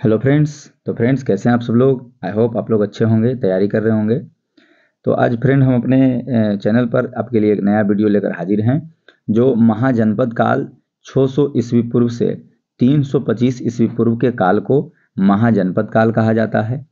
Hello friends. तो friends कैसे हैं आप सब लोग। आई होप आप लोग अच्छे होंगे, तैयारी कर रहे होंगे। तो आज फ्रेंड हम अपने चैनल पर आपके लिए एक नया वीडियो लेकर हाजिर हैं, जो महाजनपद काल 600 ईस्वी पूर्व से 325 ईस्वी पूर्व के काल को महाजनपद काल कहा जाता है।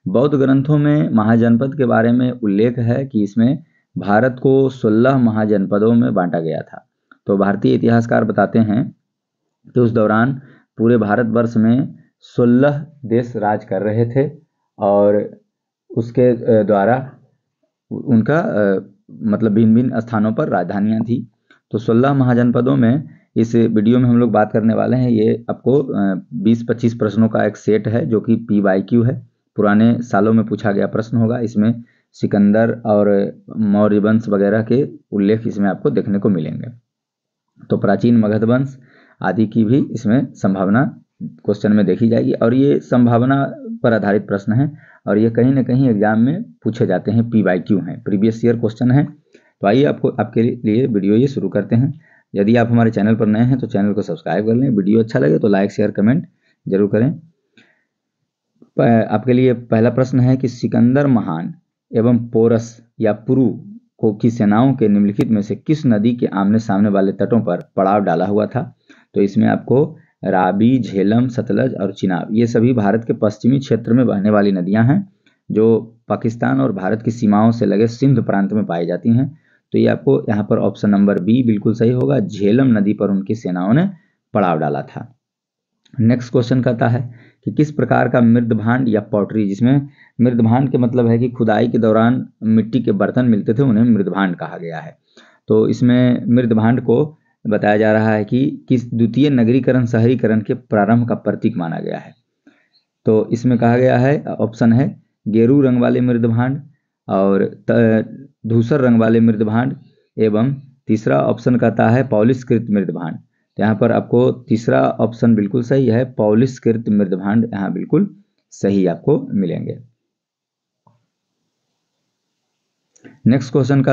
बौद्ध ग्रंथों में महाजनपद के बारे में उल्लेख है कि इसमें भारत को 16 महाजनपदों में बांटा गया था। तो भारतीय इतिहासकार बताते हैं कि उस दौरान पूरे भारतवर्ष में 16 देश राज कर रहे थे और उसके द्वारा उनका मतलब भिन्न भिन्न स्थानों पर राजधानियां थी। तो 16 महाजनपदों में इस वीडियो में हम लोग बात करने वाले हैं। ये आपको 20-25 प्रश्नों का एक सेट है जो कि PYQ है, पुराने सालों में पूछा गया प्रश्न होगा। इसमें सिकंदर और मौर्य वंश वगैरह के उल्लेख इसमें आपको देखने को मिलेंगे। तो प्राचीन मगध वंश आदि की भी इसमें संभावना क्वेश्चन में देखी जाएगी और ये संभावना पर आधारित प्रश्न है और ये कहीं ना कहीं एग्जाम में पूछे जाते हैं, PYQ हैं, प्रीवियस ईयर क्वेश्चन है। तो आइए आपके लिए वीडियो ये शुरू करते हैं। यदि आप हमारे चैनल पर नए हैं तो चैनल को सब्सक्राइब कर लें, वीडियो अच्छा लगे तो लाइक शेयर कमेंट जरूर करें। आपके लिए पहला प्रश्न है कि सिकंदर महान एवं पोरस या पुरु को की सेनाओं के निम्नलिखित में से किस नदी के आमने सामने वाले तटों पर पड़ाव डाला हुआ था। तो इसमें आपको रावी, झेलम, सतलज और चिनाब, ये सभी भारत के पश्चिमी क्षेत्र में बहने वाली नदियां हैं जो पाकिस्तान और भारत की सीमाओं से लगे सिंध प्रांत में पाई जाती हैं। तो ये आपको यहाँ पर ऑप्शन नंबर बी बिल्कुल सही होगा, झेलम नदी पर उनकी सेनाओं ने पड़ाव डाला था। नेक्स्ट क्वेश्चन कहता है कि किस प्रकार का मृदभांड या पॉटरी, जिसमें मृदभांड के मतलब है कि खुदाई के दौरान मिट्टी के बर्तन मिलते थे, उन्हें मृदभांड कहा गया है। तो इसमें मृदभांड को बताया जा रहा है कि किस द्वितीय नगरीकरण शहरीकरण के प्रारंभ का प्रतीक माना गया है। तो इसमें कहा गया है, ऑप्शन है गेरू रंग वाले मृदभांड और धूसर रंग वाले मृदभांड एवं तीसरा ऑप्शन कहता है पॉलिशकृत मृदभांड। तो यहाँ पर आपको तीसरा ऑप्शन बिल्कुल सही है, पॉलिशकृत मृदभांड यहाँ बिल्कुल सही आपको मिलेंगे। नेक्स्ट क्वेश्चन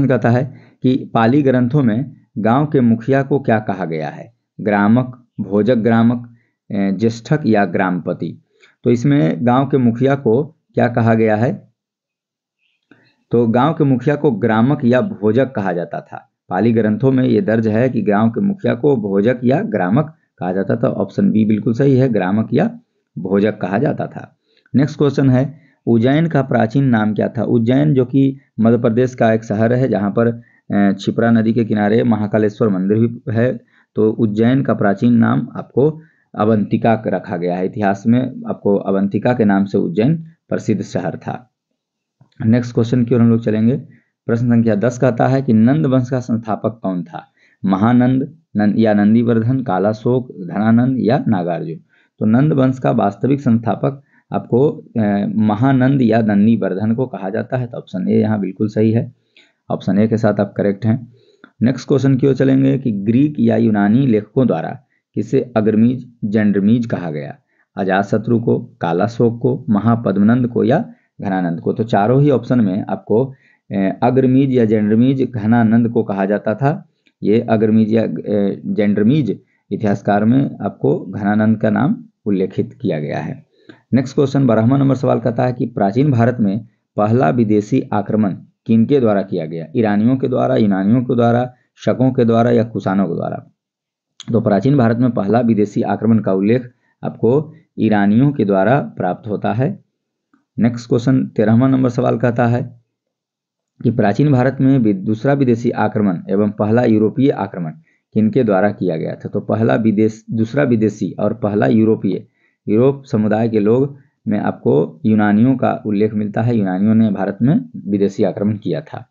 कहता है कि पाली ग्रंथों में गांव के मुखिया को क्या कहा गया है, ग्रामक, भोजक ग्रामक, ज्येष्ठक या ग्रामपति। तो इसमें गांव के मुखिया को क्या कहा गया है, तो गांव के मुखिया को ग्रामक या भोजक कहा जाता था। पाली ग्रंथों में ये दर्ज है कि गांव के मुखिया को भोजक या ग्रामक कहा जाता था। ऑप्शन बी बिल्कुल सही है, ग्रामक या भोजक कहा जाता था। नेक्स्ट क्वेश्चन है, उज्जैन का प्राचीन नाम क्या था। उज्जैन जो कि मध्य प्रदेश का एक शहर है जहाँ पर क्षिप्रा नदी के किनारे महाकालेश्वर मंदिर भी है। तो उज्जैन का प्राचीन नाम आपको अवंतिका रखा गया है। इतिहास में आपको अवंतिका के नाम से उज्जैन प्रसिद्ध शहर था। नेक्स्ट क्वेश्चन की ओर हम लोग चलेंगे। प्रश्न संख्या 10 कहता है कि नंद वंश का संस्थापक कौन था, महानंद या नंदीवर्धन, कालाशोक, धनानंद या नागार्जुन। तो नंद वंश का वास्तविक संस्थापक आपको महानंद या नंदीवर्धन को कहा जाता है। तो ऑप्शन ए यहाँ बिल्कुल सही है, ऑप्शन ए के साथ आप करेक्ट हैं। नेक्स्ट क्वेश्चन की ओर चलेंगे कि ग्रीक या यूनानी लेखकों द्वारा किसे अग्रमीज जैंड्रमीज कहा गया, अजातशत्रु को, कालाशोक को, महापद्मनंद को या घनानंद को। तो चारों ही ऑप्शन में आपको अग्रमीज या जैंड्रमीज घनानंद को कहा जाता था। ये अग्रमीज या जैंड्रमीज इतिहासकार में आपको घनानंद का नाम उल्लेखित किया गया है। नेक्स्ट क्वेश्चन 12वां नंबर सवाल कहता है कि प्राचीन भारत में पहला विदेशी आक्रमण किनके द्वारा किया गया, ईरानियों के द्वारा, यूनानियों के द्वारा, शकों के द्वारा या कुषाणों के द्वारा। तो प्राचीन भारत में पहला विदेशी आक्रमण का उल्लेख आपको ईरानियों के द्वारा प्राप्त होता है। नेक्स्ट क्वेश्चन 13वां नंबर सवाल कहता है कि प्राचीन भारत में दूसरा विदेशी आक्रमण एवं पहला यूरोपीय आक्रमण किनके द्वारा किया गया था। तो पहला दूसरा विदेशी और पहला यूरोपीय, यूरोप समुदाय के लोग में आपको यूनानियों का उल्लेख मिलता है। यूनानियों ने भारत में विदेशी आक्रमण किया था।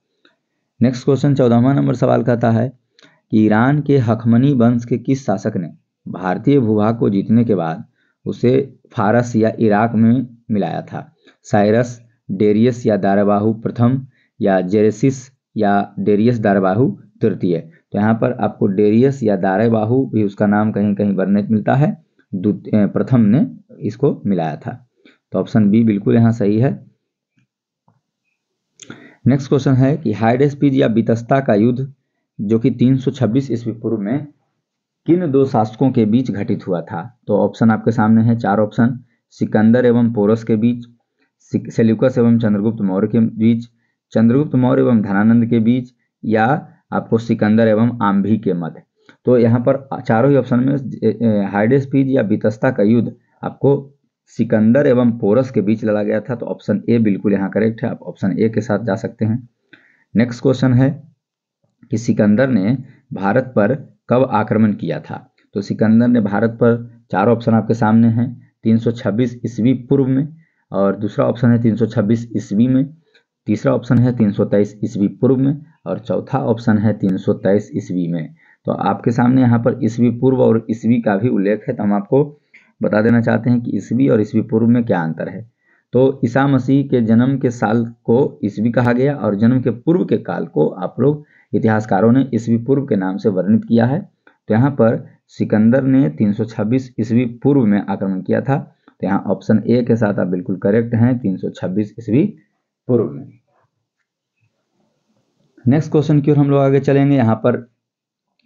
नेक्स्ट क्वेश्चन 14वां नंबर सवाल कहता है कि ईरान के हखमनी वंश के किस शासक ने भारतीय भूभाग को जीतने के बाद उसे फारस या इराक में मिलाया था, साइरस, डेरियस या दारबाहु प्रथम या जेरेसिस या डेरियस दारबाहु तृतीय। तो यहाँ पर आपको डेरियस या दारबाहु भी उसका नाम कहीं कहीं वर्णित मिलता है, प्रथम ने इसको मिलाया था। तो ऑप्शन बी बिल्कुल यहाँ सही है। नेक्स्ट क्वेश्चन है कि हाइडेस्पीज या बीतस्ता का युद्ध जो कि 326 ईस्वी पूर्व में किन दो शासकों के बीच घटित हुआ था? तो ऑप्शन आपके सामने है, 4 ऑप्शन। सिकंदर एवं पोरस के बीच, सेल्यूकस एवं चंद्रगुप्त मौर्य के बीच, चंद्रगुप्त मौर्य एवं धनानंद के बीच, या आपको सिकंदर एवं आम्भी के मध्य। तो यहाँ पर चारों ही ऑप्शन में हाइडेस्पीज या बीतस्ता का युद्ध आपको सिकंदर एवं पोरस के बीच लड़ा गया था। तो ऑप्शन ए बिल्कुल यहाँ करेक्ट है, आप ऑप्शन ए के साथ जा सकते हैं। नेक्स्ट क्वेश्चन है कि सिकंदर ने भारत पर कब आक्रमण किया था? तो सिकंदर ने भारत पर, चार ऑप्शन आपके सामने हैं, 326 ईस्वी पूर्व में, और दूसरा ऑप्शन है 326 ईस्वी में, तीसरा ऑप्शन है 323 ईस्वी पूर्व में, और चौथा ऑप्शन है 323 ईस्वी में। तो आपके सामने यहाँ पर ईस्वी पूर्व और ईस्वी का भी उल्लेख है, तो हम आपको बता देना चाहते हैं कि ईस्वी और ईस्वी पूर्व में क्या अंतर है। तो ईसा मसीह के जन्म के साल को ईस्वी कहा गया और जन्म के पूर्व के काल को आप लोग इतिहासकारों ने ईस्वी पूर्व के नाम से वर्णित किया है। तो यहाँ पर सिकंदर ने 326 ईस्वी पूर्व में आक्रमण किया था। तो यहाँ ऑप्शन ए के साथ आप बिल्कुल करेक्ट हैं, 326 ईस्वी पूर्व में। नेक्स्ट क्वेश्चन की ओर हम लोग आगे चलेंगे। यहाँ पर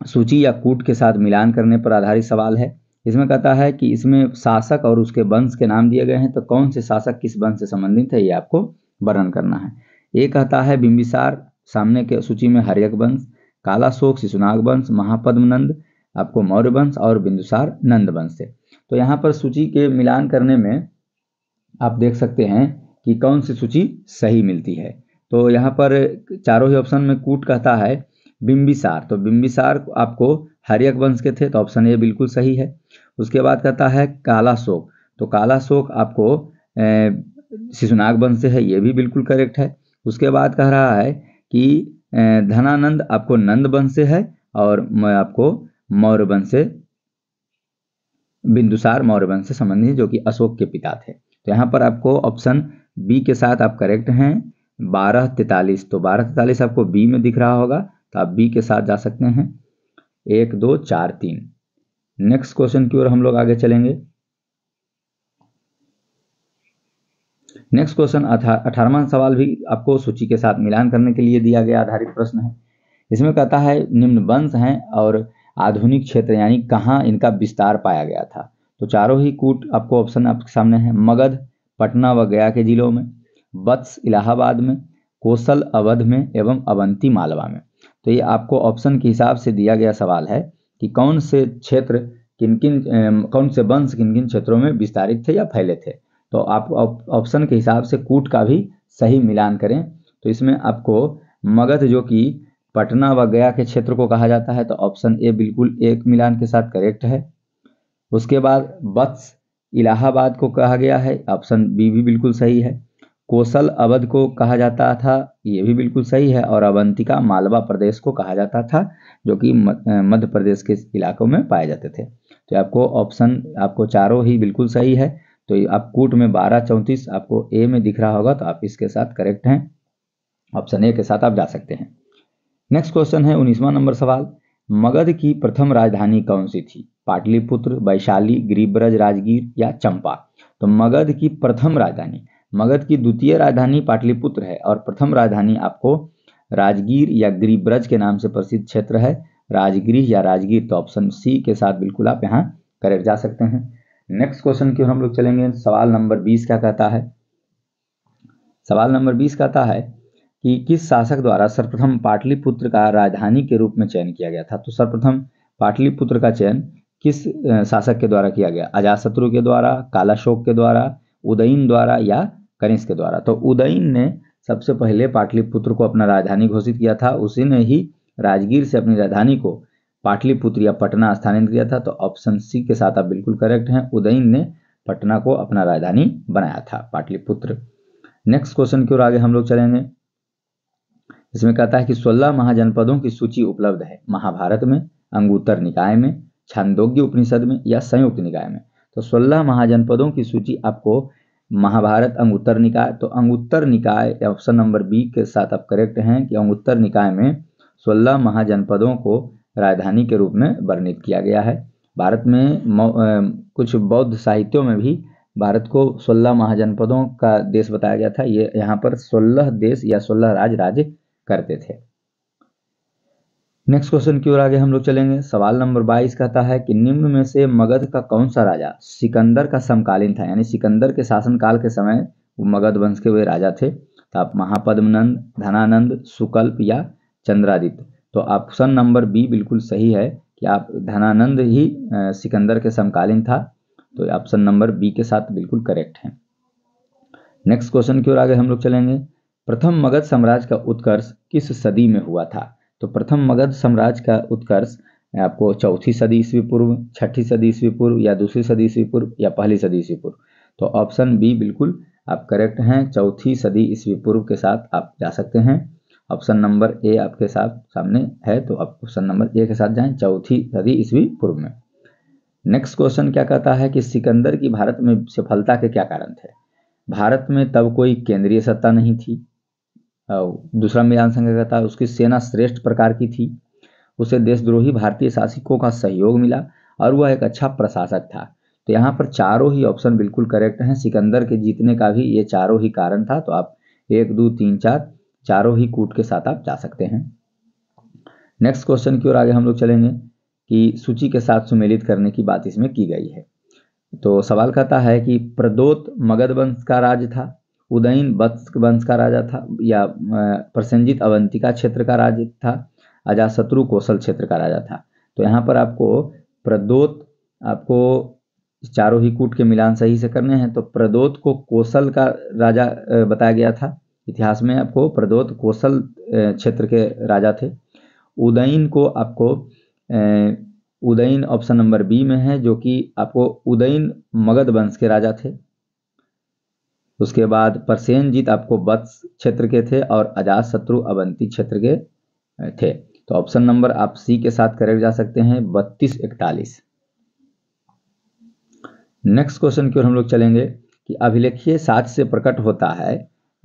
सूची या कूट के साथ मिलान करने पर आधारित सवाल है। इसमें कहता है कि इसमें शासक और उसके वंश के नाम दिए गए हैं, तो कौन से शासक किस वंश से संबंधित है ये आपको वर्णन करना है। एक कहता है बिंबिसार, सामने के सूची में हर्यक वंश, कालाशोक शिशुनाग वंश, महापद्मनंद आपको मौर्य वंश, और बिंदुसार नंद वंश से। तो यहाँ पर सूची के मिलान करने में आप देख सकते हैं कि कौन सी सूची सही मिलती है। तो यहाँ पर चारों ही ऑप्शन में कूट कहता है बिंबिसार, तो बिंबिसार आपको हर्यक वंश के थे, तो ऑप्शन ए बिल्कुल सही है। उसके बाद कहता है कालाशोक, तो कालाशोक आपको शिशुनाग वंश से है, ये भी बिल्कुल करेक्ट है। उसके बाद कह रहा है कि धनानंद आपको नंद वंश से है, और आपको मौर्य वंश से, बिंदुसार मौर्य वंश से संबंधित, जो कि अशोक के पिता थे। तो यहाँ पर आपको ऑप्शन बी के साथ आप करेक्ट हैं, 1243। तो 1243 आपको बी में दिख रहा होगा, तो आप बी के साथ जा सकते हैं, 1 2 4 3। नेक्स्ट क्वेश्चन की ओर हम लोग आगे चलेंगे। नेक्स्ट क्वेश्चन 18वां सवाल भी आपको सूची के साथ मिलान करने के लिए दिया गया आधारित प्रश्न है। इसमें कहता है निम्न वंश हैं और आधुनिक क्षेत्र यानी कहाँ इनका विस्तार पाया गया था। तो चारों ही कूट आपको ऑप्शन आपके सामने है, मगध पटना व गया के जिलों में, वत्स इलाहाबाद में, कौशल अवध में, एवं अवंती मालवा में। तो ये आपको ऑप्शन के हिसाब से दिया गया सवाल है कि कौन से क्षेत्र कौन से वंश किन किन क्षेत्रों में विस्तारित थे या फैले थे। तो आप ऑप्शन के हिसाब से कूट का भी सही मिलान करें। तो इसमें आपको मगध जो कि पटना व गया के क्षेत्र को कहा जाता है, तो ऑप्शन ए बिल्कुल एक मिलान के साथ करेक्ट है। उसके बाद वत्स इलाहाबाद को कहा गया है, ऑप्शन बी भी बिल्कुल सही है। कौशल अवध को कहा जाता था, ये भी बिल्कुल सही है। और अवंतिका मालवा प्रदेश को कहा जाता था, जो कि मध्य प्रदेश के इलाकों में पाए जाते थे। तो आपको ऑप्शन आपको चारों ही बिल्कुल सही है। तो आप कूट में 1234 आपको ए में दिख रहा होगा, तो आप इसके साथ करेक्ट हैं, ऑप्शन ए के साथ आप जा सकते हैं। नेक्स्ट क्वेश्चन है 19वां नंबर सवाल, मगध की प्रथम राजधानी कौन सी थी? पाटलिपुत्र, वैशाली, गिरिब्रज, राजगीर या चंपा। तो मगध की प्रथम राजधानी, मगध की द्वितीय राजधानी पाटलिपुत्र है और प्रथम राजधानी आपको राजगीर या गिरिब्रज के नाम से प्रसिद्ध क्षेत्र है, राजगीर या राजगीर। तो ऑप्शन सी के साथ बिल्कुल आप यहाँ करेक्ट जा सकते हैं। नेक्स्ट क्वेश्चन की ओर हम लोग चलेंगे। सवाल नंबर 20 क्या कहता है? सवाल नंबर 20 कहता है कि किस शासक द्वारा सर्वप्रथम पाटलिपुत्र का राजधानी के रूप में चयन किया गया था? तो सर्वप्रथम पाटलिपुत्र का चयन किस शासक के द्वारा किया गया? अजातशत्रु के द्वारा, कालाशोक के द्वारा, उदयन द्वारा या कनिष्क के द्वारा। तो उदयन ने सबसे पहले पाटलिपुत्र को अपना राजधानी घोषित किया था, उसी ने ही राजगीर से अपनी राजधानी को पाटलिपुत्र या पटना स्थानांतरित किया था। तो ऑप्शन सी के साथ आप बिल्कुल करेक्ट हैं, उदयन ने पटना को अपना राजधानी बनाया था, पाटलिपुत्र। नेक्स्ट क्वेश्चन की ओर आगे हम लोग चलेंगे। इसमें कहता है कि 16 महाजनपदों की सूची उपलब्ध है महाभारत में, अंगुत्तर निकाय में, छांदोग्य उपनिषद में या संयुक्त निकाय में। तो 16 महाजनपदों की सूची आपको महाभारत अंगुत्तर निकाय, तो अंगुत्तर निकाय ऑप्शन नंबर बी के साथ आप करेक्ट हैं कि अंगुत्तर निकाय में 16 महाजनपदों को राजधानी के रूप में वर्णित किया गया है। भारत में कुछ बौद्ध साहित्यों में भी भारत को 16 महाजनपदों का देश बताया गया था। ये यहाँ पर 16 देश या 16 राज्य करते थे। नेक्स्ट क्वेश्चन की ओर आगे हम लोग चलेंगे। सवाल नंबर 22 कहता है कि निम्न में से मगध का कौन सा राजा सिकंदर का समकालीन था, यानी सिकंदर के शासनकाल के समय मगध वंश के वे राजा थे। तो आप महापद्मनंद, धनानंद, सुकल्प या चंद्रादित्य। तो ऑप्शन नंबर बी बिल्कुल सही है कि आप धनानंद ही सिकंदर के समकालीन था। तो ऑप्शन नंबर बी के साथ बिल्कुल करेक्ट है। नेक्स्ट क्वेश्चन की ओर आगे हम लोग चलेंगे। प्रथम मगध साम्राज्य का उत्कर्ष किस सदी में हुआ था? तो प्रथम मगध साम्राज्य का उत्कर्ष आपको 4वीं सदी ईस्वी पूर्व, 6ठी सदी ईस्वी पूर्व या 2री सदी ईस्वी पूर्व या पहली सदी ईस्वी पूर्व। तो ऑप्शन बी बिल्कुल आप करेक्ट हैं, 4वीं सदी ईस्वी पूर्व के साथ आप जा सकते हैं। ऑप्शन नंबर ए आपके साथ सामने है, तो आप ऑप्शन नंबर ए के साथ जाएं, 4वीं सदी ईस्वी पूर्व में। नेक्स्ट क्वेश्चन क्या कहता है कि सिकंदर की भारत में सफलता के क्या कारण थे? भारत में तब कोई केंद्रीय सत्ता नहीं थी। दूसरा मिलान संघ कहता है उसकी सेना श्रेष्ठ प्रकार की थी, उसे देशद्रोही भारतीय शासकों का सहयोग मिला और वह एक अच्छा प्रशासक था। तो यहाँ पर चारों ही ऑप्शन बिल्कुल करेक्ट हैं। सिकंदर के जीतने का भी ये चारों ही कारण था। तो आप 1, 2, 3, 4 चारों ही कूट के साथ आप जा सकते हैं। नेक्स्ट क्वेश्चन की ओर आगे हम लोग चलेंगे कि सूची के साथ सुमेलित करने की बात इसमें की गई है। तो सवाल कहता है कि प्रदोत मगध वंश का राज था, उदयन वंश का राजा था या प्रसेनजीत अवंतिका क्षेत्र का राज था, अजातशत्रु कौशल क्षेत्र का राजा था। तो यहाँ पर आपको प्रदोत, आपको चारों ही कूट के मिलान सही से करने हैं। तो प्रदोत को कौशल का राजा बताया गया था, इतिहास में आपको प्रदोत कौशल क्षेत्र के राजा थे। उदयन को आपको उदयन ऑप्शन नंबर बी में है, जो कि आपको उदयन मगध वंश के राजा थे। उसके बाद प्रसेनजीत आपको वत्स क्षेत्र के थे और अजातशत्रु अवंती क्षेत्र के थे। तो ऑप्शन नंबर आप सी के साथ करेक्ट जा सकते हैं, 3241। नेक्स्ट क्वेश्चन की ओर हम लोग चलेंगे कि अभिलेखीय साक्ष्य से प्रकट होता है।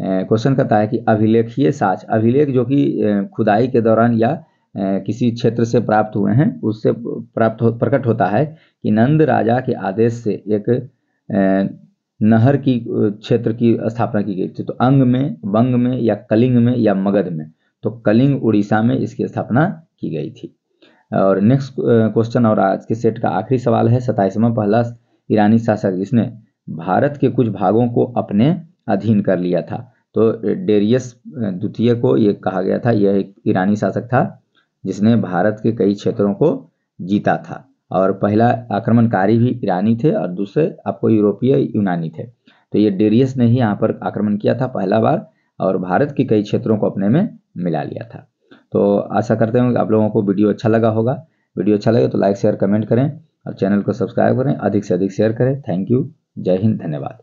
क्वेश्चन कहता है कि अभिलेखीय साक्ष्य, अभिलेख जो कि खुदाई के दौरान या किसी क्षेत्र से प्राप्त हुए हैं उससे प्रकट होता है कि नंद राजा के आदेश से एक नहर की क्षेत्र की स्थापना की गई थी। तो अंग में, बंग में या कलिंग में या मगध में? तो कलिंग उड़ीसा में इसकी स्थापना की गई थी। और नेक्स्ट क्वेश्चन और आज के सेट का आखिरी सवाल है 27वां। पहला ईरानी शासक जिसने भारत के कुछ भागों को अपने अधीन कर लिया था। तो डेरियस द्वितीय को ये कहा गया था, यह एक ईरानी शासक था जिसने भारत के कई क्षेत्रों को जीता था। और पहला आक्रमणकारी भी ईरानी थे और दूसरे आपको यूरोपीय यूनानी थे। तो ये डेरियस ने ही यहाँ पर आक्रमण किया था पहला बार और भारत के कई क्षेत्रों को अपने में मिला लिया था। तो आशा करते हैं कि आप लोगों को वीडियो अच्छा लगा होगा। वीडियो अच्छा लगे तो लाइक शेयर कमेंट करें और चैनल को सब्सक्राइब करें, अधिक से अधिक शेयर करें। थैंक यू, जय हिंद, धन्यवाद।